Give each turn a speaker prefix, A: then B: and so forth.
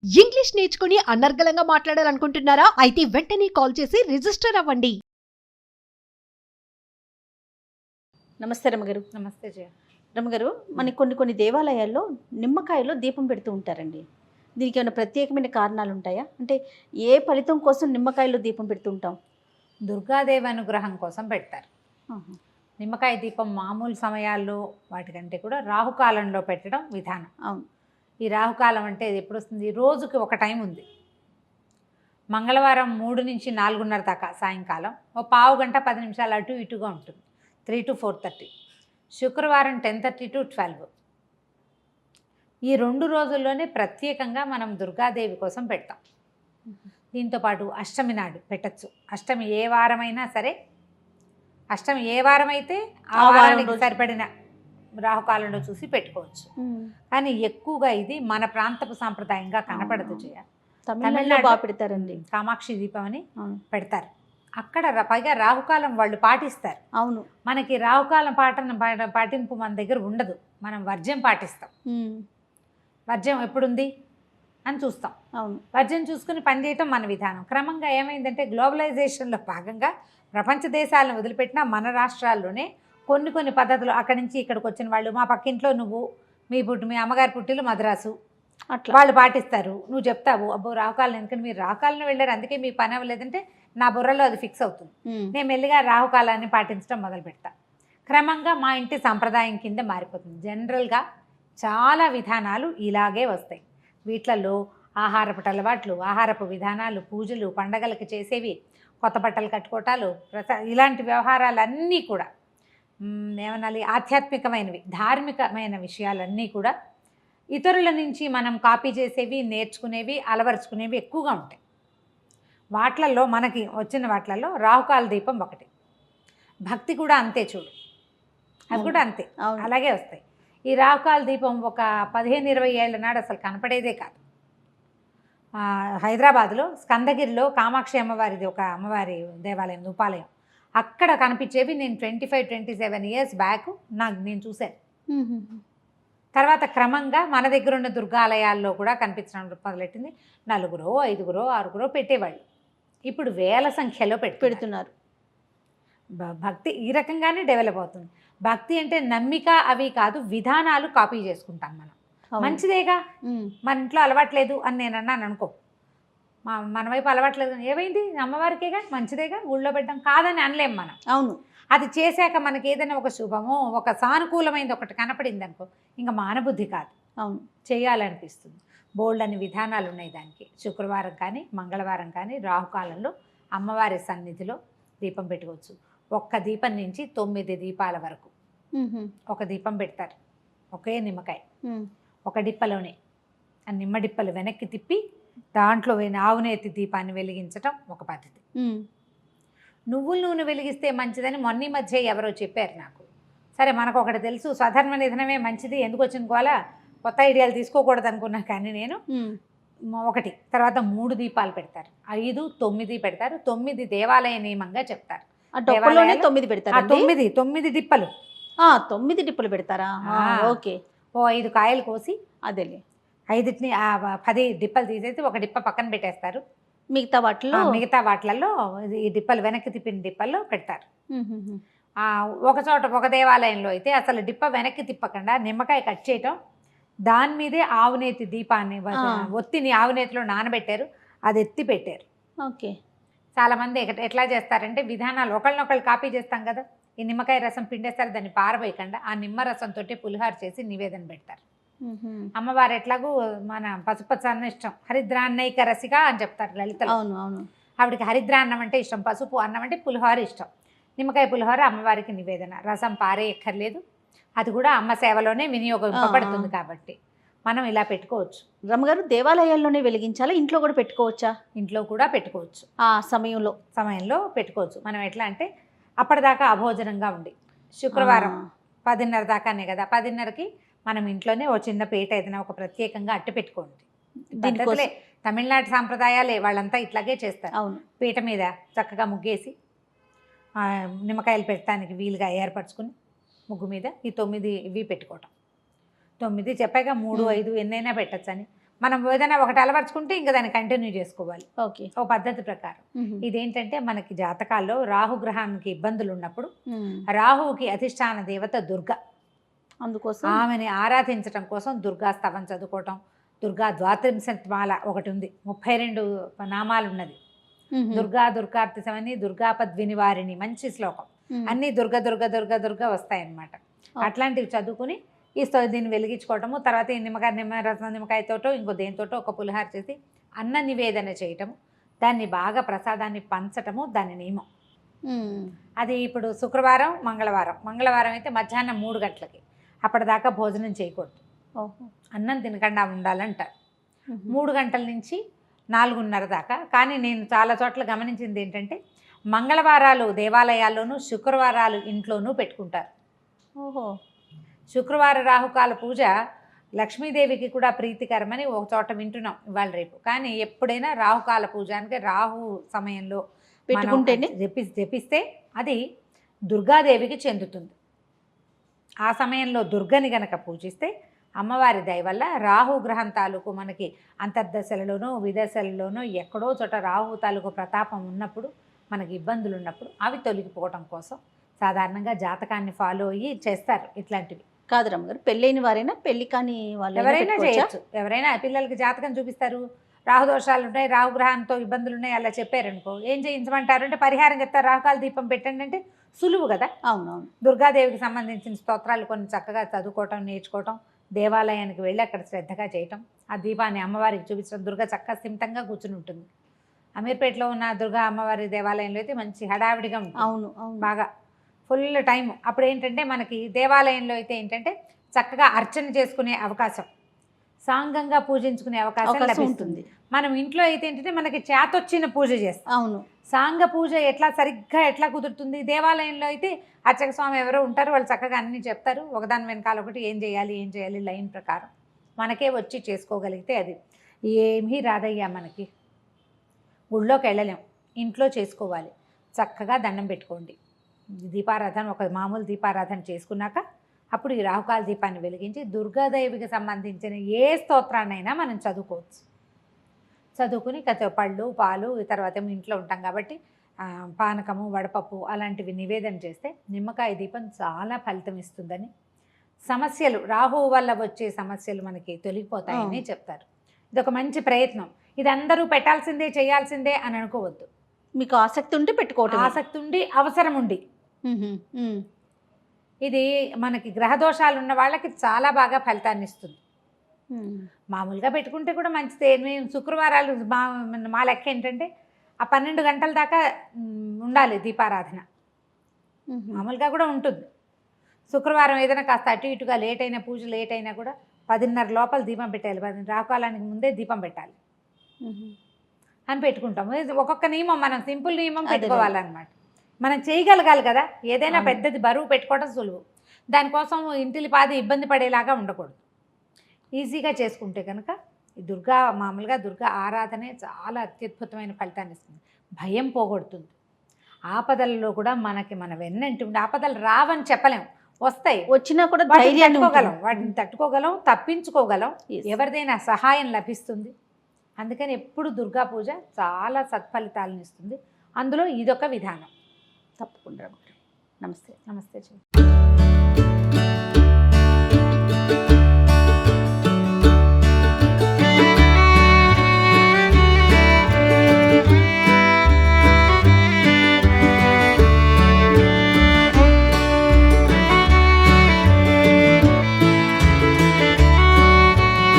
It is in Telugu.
A: ఇంగ్లీష్ నేర్చుకుని అనర్గళంగా మాట్లాడాలనుకుంటున్నారా? అయితే వెంటనే కాల్ చేసి రిజిస్టర్ అవ్వండి.
B: నమస్తే రమగారు.
C: నమస్తే జయ.
B: రమగారు, మనకి కొన్ని దేవాలయాల్లో నిమ్మకాయలో దీపం పెడుతూ ఉంటారండి. దీనికి ఏమైనా ప్రత్యేకమైన కారణాలు ఉంటాయా? అంటే ఏ ఫలితం కోసం నిమ్మకాయలో దీపం పెడుతూ ఉంటాం?
C: దుర్గాదేవి అనుగ్రహం కోసం పెడతారు.
B: ఆహా.
C: నిమ్మకాయ దీపం మామూలు సమయాల్లో వాటికంటే కూడా రాహుకాలంలో పెట్టడం విధానం.
B: అవును.
C: ఈ రాహుకాలం అంటే ఇది ఎప్పుడు వస్తుంది? రోజుకి ఒక టైం ఉంది. మంగళవారం 3 నుంచి 4:30 దాకా సాయంకాలం, ఓ పావు గంట 10 నిమిషాలు అటు ఇటుగా ఉంటుంది, 3 to 4:30. శుక్రవారం 10:30 to 12. ఈ 2 రోజుల్లోనే ప్రత్యేకంగా మనం దుర్గాదేవి కోసం పెడతాం. దీంతోపాటు అష్టమి నాడు పెట్టచ్చు. అష్టమి ఏ వారమైనా సరే, అష్టమి ఏ వారమైతే ఆ వారానికి సరిపడిన రాహుకాలంలో చూసి పెట్టుకోవచ్చు. కానీ ఎక్కువగా ఇది మన ప్రాంతపు సాంప్రదాయంగా కనపడదు చేయ.
B: తమిళనాడులో బాగా పెడతారండి.
C: కామాక్షి దీపం అని పెడతారు. అక్కడ పైగా రాహుకాలం వాళ్ళు పాటిస్తారు.
B: అవును.
C: మనకి రాహుకాలం పాటింపు మన దగ్గర ఉండదు. మనం వర్జ్యం పాటిస్తాం. వర్జ్యం ఎప్పుడుంది అని చూస్తాం.
B: అవును.
C: వర్జ్యం చూసుకుని పనిచేయటం మన విధానం. క్రమంగా ఏమైందంటే గ్లోబలైజేషన్లో భాగంగా ప్రపంచ దేశాలను వదిలిపెట్టినా మన రాష్ట్రాల్లోనే కొన్ని పద్ధతులు, అక్కడి నుంచి ఇక్కడికి వచ్చిన వాళ్ళు, మా పక్కింట్లో నువ్వు మీ అమ్మగారి పుట్టిలు మద్రాసు,
B: అట్లా
C: వాళ్ళు పాటిస్తారు. నువ్వు చెప్తావు, అబ్బో రాహుకాలం, ఎందుకంటే మీరు రాహుకాలను వెళ్ళారు అందుకే మీ పని అవ్వలేదంటే నా బుర్రలో అది ఫిక్స్ అవుతుంది. నేను మెల్లిగా రాహుకాలాన్ని పాటించడం మొదలు పెడతా. క్రమంగా మా ఇంటి సంప్రదాయం కింద మారిపోతుంది. జనరల్గా చాలా విధానాలు ఇలాగే వస్తాయి. వీటిలలో ఆహారపు అలవాట్లు, ఆహారపు విధానాలు, పూజలు, పండగలకు చేసేవి, కొత్త బట్టలు కట్టుకోవటాలు, ఇలాంటి వ్యవహారాలన్నీ కూడా ఏమనాలి, ఆధ్యాత్మికమైనవి, ధార్మికమైన విషయాలన్నీ కూడా ఇతరుల నుంచి మనం కాపీ చేసేవి, నేర్చుకునేవి, అలవరుచుకునేవి ఎక్కువగా ఉంటాయి. వాట్లల్లో మనకి వచ్చిన వాట్లలో రాహుకాల దీపం ఒకటి. భక్తి కూడా అంతే చూడు, అవి కూడా అంతే అలాగే వస్తాయి. ఈ రాహుకాల దీపం ఒక 15-20 ఏళ్ల నాడు అసలు కనపడేదే కాదు. హైదరాబాద్లో స్కందగిరిలో కామాక్షి అమ్మవారిది ఒక అమ్మవారి దేవాలయం, ఉపాలయం, అక్కడ కనిపించేవి నేను 25-27 years బ్యాక్ నేను చూశాను. తర్వాత క్రమంగా మన దగ్గర ఉన్న దుర్గాలయాల్లో కూడా కనిపించడం మొదలెట్టింది. 4, 5, 6 పెట్టేవాళ్ళు. ఇప్పుడు వేల సంఖ్యలో పెడుతున్నారు. భక్తి ఈ రకంగానే డెవలప్ అవుతుంది. భక్తి అంటే నమ్మిక అవి కాదు, విధానాలు కాపీ చేసుకుంటాం మనం. మంచిదేగా, మన ఇంట్లో అలవాట్లేదు అని నేను అన్నాను అనుకో, మన వైపు అలవాట్లేదు, ఏమైంది అమ్మవారికేగా, మంచిదేగా, ఊళ్ళో పెట్టడం కాదని అనలేం మనం.
B: అవును.
C: అది చేశాక మనకి ఏదైనా ఒక శుభమో ఒక సానుకూలమైనది ఒకటి కనపడింది అనుకో, ఇంకా మానబుద్ధి కాదు, అవును చేయాలనిపిస్తుంది. బోల్డ్ అని విధానాలు ఉన్నాయి దానికి. శుక్రవారం కానీ మంగళవారం కానీ రాహుకాలంలో అమ్మవారి సన్నిధిలో దీపం పెట్టుకోవచ్చు. ఒక్క దీపం నుంచి 9 దీపాల వరకు ఒక దీపం పెడతారు. ఒకే నిమ్మకాయ ఒక డిప్పలోనే, ఆ నిమ్మ డిప్పలు వెనక్కి తిప్పి దాంట్లో ఆవునేతి దీపాన్ని వెలిగించటం ఒక పద్ధతి. నువ్వుల నూనె వెలిగిస్తే మంచిదని మొన్న మధ్య ఎవరో చెప్పారు నాకు. సరే, మనకు ఒకటి తెలుసు, స్వధర్మ నిధనమే మంచిది, ఎందుకు వచ్చిన గోల, కొత్త ఐడియాలు తీసుకోకూడదు అనుకున్నా. కానీ నేను ఒకటి తర్వాత 3 దీపాలు పెడతారు, 5, 9 పెడతారు. 9 దేవాలయ నియమంగా చెప్తారు.
B: 9 పెడతారు.
C: 9 డిప్పలు.
B: 9 డిప్పలు పెడతారా? ఓకే.
C: ఓ 5 కాయలు కోసి
B: అదేలే
C: 5ని 10 డిప్పలు తీసేసి ఒక డిప్ప పక్కన పెట్టేస్తారు.
B: మిగతా
C: వాటిలలో ఈ డిప్పలు వెనక్కి తిప్పిన డిప్పల్లో పెడతారు. ఒక చోట ఒక దేవాలయంలో అయితే అసలు డిప్ప వెనక్కి తిప్పకుండా నిమ్మకాయ కట్ చేయటం, దాని మీదే ఆవునేతి దీపాన్ని ఒత్తిని ఆవునేతిలో నానబెట్టారు, అది ఎత్తి పెట్టారు.
B: ఓకే.
C: చాలామంది ఎట్లా చేస్తారంటే విధానాలు ఒకళ్ళనొకళ్ళు కాపీ చేస్తాం కదా. ఈ నిమ్మకాయ రసం పిండేస్తారు, దాన్ని పారవేయకుండా ఆ నిమ్మ రసంతో పులిహార చేసి నివేదన పెడతారు. అమ్మవారు ఎట్లాగూ మన పసుపచ్చన్న ఇష్టం, హరిద్రాన్నైక రసిగా అని చెప్తారు లలితలో. ఆవిడకి హరిద్రాన్నం అంటే ఇష్టం, పసుపు అన్నం అంటే పులిహోర ఇష్టం. నిమ్మకాయ పులిహోర అమ్మవారికి నివేదన, రసం పారేయక్కర్లేదు, అది కూడా అమ్మ సేవలోనే వినియోగింపబడుతుంది. కాబట్టి మనం ఇలా పెట్టుకోవచ్చు.
B: రమ్మగారు, దేవాలయాల్లోనే వెలిగించాలా, ఇంట్లో కూడా పెట్టుకోవచ్చా?
C: ఇంట్లో కూడా పెట్టుకోవచ్చు.
B: ఆ సమయంలో
C: పెట్టుకోవచ్చు. మనం ఎట్లా అంటే అప్పటిదాకా అభోజనంగా ఉండి, శుక్రవారం 10:30 దాకానే కదా, 10:30కి మనం ఇంట్లోనే ఓ చిన్న పీట ఏదైనా ఒక ప్రత్యేకంగా అట్టి పెట్టుకోండి. పద్ధతులే, తమిళనాడు సాంప్రదాయాలే, వాళ్ళంతా ఇట్లాగే చేస్తారు.
B: అవును.
C: పీట మీద చక్కగా ముగ్గేసి నిమ్మకాయలు పెట్టడానికి వీలుగా ఏర్పరచుకుని ముగ్గు మీద ఈ 9 ఇవి పెట్టుకోవటం. 9 చెప్పాక 3, 5 ఎన్నైనా పెట్టచ్చని మనం ఏదైనా ఒకటి అలవర్చుకుంటే ఇంకా దాన్ని కంటిన్యూ చేసుకోవాలి
B: ఓకే.
C: ఒక పద్ధతి ప్రకారం. ఇదేంటంటే మనకి జాతకాల్లో రాహుగ్రహానికి ఇబ్బందులు ఉన్నప్పుడు రాహువుకి అధిష్టాన దేవత దుర్గ,
B: అందుకోసం
C: ఆమెని ఆరాధించడం కోసం దుర్గా స్తవం చదువుకోవటం. దుర్గా ద్వాత్రింశమాల ఒకటి ఉంది, 32 నామాలు ఉన్నది. దుర్గా దుర్గార్తిసమని దుర్గాపద్వినివారిణి, మంచి శ్లోకం. అన్నీ దుర్గ దుర్గ దుర్గ దుర్గ వస్తాయన్నమాట. అట్లాంటివి చదువుకుని దీన్ని వెలిగించుకోవటము. తర్వాత ఈ నిమ్మకాయతోటో ఇంకో దేనితోటో ఒక పులిహార చేసి అన్న నివేదన చేయటము, దాన్ని బాగా ప్రసాదాన్ని పంచటము దాని నియమం. అది ఇప్పుడు శుక్రవారం మంగళవారం అయితే మధ్యాహ్నం 3 గంటలకి, అప్పటిదాకా భోజనం చేయకూడదు, అన్నం తినకుండా ఉండాలంటారు. 3 గంటల నుంచి 4:30 దాకా. కానీ నేను చాలా చోట్ల గమనించింది ఏంటంటే మంగళవారాలు దేవాలయాల్లోనూ, శుక్రవారాలు ఇంట్లోనూ పెట్టుకుంటారు.
B: ఓహో.
C: శుక్రవార రాహుకాల పూజ లక్ష్మీదేవికి కూడా ప్రీతికరమని ఒక చోట వింటున్నాం ఇవాళ రేపు. కానీ ఎప్పుడైనా రాహుకాల పూజ అంటే రాహు సమయంలో
B: పెట్టుకుంటేనే
C: జపిస్తే అది దుర్గాదేవికి చెందుతుంది. ఆ సమయంలో దుర్గని గనక పూజిస్తే అమ్మవారి దయ వల్ల రాహు గ్రహం తాలూకు మనకి అంతర్దశలలోనూ విదశలలోనూ ఎక్కడో చోట రాహు తాలూకు ప్రతాపం ఉన్నప్పుడు, మనకి ఇబ్బందులు ఉన్నప్పుడు అవి తొలగిపోవటం కోసం సాధారణంగా జాతకాన్ని ఫాలో అయ్యి చేస్తారు ఇట్లాంటివి.
B: కాదు రమ్మగారు, పెళ్ళైన వారైనా పెళ్లి కాని వాళ్ళు
C: ఎవరైనా చేయొచ్చు. ఎవరైనా పిల్లలకి జాతకం చూపిస్తారు, రాహుదోషాలు ఉంటాయి, రాహుగ్రహంతో ఇబ్బందులు ఉన్నాయి, అలా చెప్పారనుకో ఏం చేయించమంటారు అంటే పరిహారం చెప్తారు, రాహుకాల దీపం పెట్టండి అంటే సులువు కదా.
B: అవునవును.
C: దుర్గాదేవికి సంబంధించిన స్తోత్రాలు కొన్ని చక్కగా చదువుకోవటం, నేర్చుకోవటం, దేవాలయానికి వెళ్ళి అక్కడ శ్రద్ధగా చేయటం, ఆ దీపాన్ని అమ్మవారికి చూపించడం. దుర్గ చక్కగా స్థిమితంగా కూర్చుని ఉంటుంది. అమీర్పేటలో ఉన్న దుర్గా అమ్మవారి దేవాలయంలో అయితే మంచి హడావిడిగా ఉంటుంది.
B: అవును అవును.
C: బాగా ఫుల్ టైం. అప్పుడు ఏంటంటే మనకి దేవాలయంలో అయితే ఏంటంటే చక్కగా అర్చన చేసుకునే అవకాశం, సాంగంగా పూజించుకునే అవకాశం లభిస్తుంది. మనం ఇంట్లో అయితే ఏంటంటే మనకి చేతొచ్చిన పూజ చేస్తాం.
B: అవును.
C: సాంగ పూజ ఎట్లా కుదురుతుంది. దేవాలయంలో అయితే అర్చక స్వామి ఎవరో ఉంటారు, వాళ్ళు చక్కగా అన్నీ చెప్తారు, ఒకదాని వెనకాల ఒకటి ఏం చేయాలి లైన్ ప్రకారం మనకే వచ్చి చేసుకోగలిగితే అది ఏమీ రాదయ్యా. మనకి గుళ్ళోకి వెళ్ళలేం, ఇంట్లో చేసుకోవాలి. చక్కగా దండం పెట్టుకోండి, దీపారాధన ఒక మామూలు దీపారాధన చేసుకున్నాక అప్పుడు ఈ రాహుకాల దీపాన్ని వెలిగించి దుర్గాదేవికి సంబంధించిన ఏ స్తోత్రాన్నైనా మనం చదువుకోవచ్చు. చదువుకుని పళ్ళు పాలు, తర్వాత ఇంట్లో ఉంటాం కాబట్టి పానకము వడపప్పు అలాంటివి నివేదన చేస్తే నిమ్మకాయ దీపం చాలా ఫలితం ఇస్తుందని, సమస్యలు రాహువు వల్ల వచ్చే సమస్యలు మనకి తొలగిపోతాయని చెప్తారు. ఇది ఒక మంచి ప్రయత్నం. ఇది అందరూ పెట్టాల్సిందే చేయాల్సిందే అని అనుకోవద్దు.
B: మీకు ఆసక్తి ఉంటే పెట్టుకోవటం,
C: ఆసక్తి ఉండి అవసరం ఉండి. ఇది మనకి గ్రహదోషాలు ఉన్న వాళ్ళకి చాలా బాగా ఫలితాన్ని ఇస్తుంది. మామూలుగా పెట్టుకుంటే కూడా మంచిదే. మేము శుక్రవారాలు మా లెక్క ఏంటంటే ఆ 12 గంటల దాకా ఉండాలి దీపారాధన. మామూలుగా కూడా ఉంటుంది. శుక్రవారం ఏదైనా కాస్త అటు ఇటుగా లేట్ అయినా, పూజ లేట్ అయినా కూడా 10:30 లోపల దీపం పెట్టాలి, రాహుకాలానికి ముందే దీపం పెట్టాలి అని పెట్టుకుంటాము. ఒక్కొక్క నియమం, మనం సింపుల్ నియమం పెట్టుకోవాలన్నమాట. మనం చేయగలగాలి కదా. ఏదైనా పెద్దది బరువు పెట్టుకోవడం సులువు, దానికోసం ఇంటిలి పాది ఇబ్బంది పడేలాగా ఉండకూడదు. ఈజీగా చేసుకుంటే కనుక మామూలుగా దుర్గా ఆరాధనే చాలా అత్యద్భుతమైన ఫలితాన్ని ఇస్తుంది. భయం పోగొడుతుంది. ఆపదలలో కూడా మన వెన్నంటి ఉండి, ఆపదలు రావని చెప్పలేం, వస్తాయి,
B: వచ్చినా కూడా
C: వాటిని తట్టుకోగలం, తప్పించుకోగలం, ఎవరిదైనా సహాయం లభిస్తుంది. అందుకని ఎప్పుడు దుర్గా పూజ చాలా సత్ఫలితాలను ఇస్తుంది. అందులో ఇదొక విధానం.
B: తప్పకుండా. నమస్తే.
C: నమస్తే.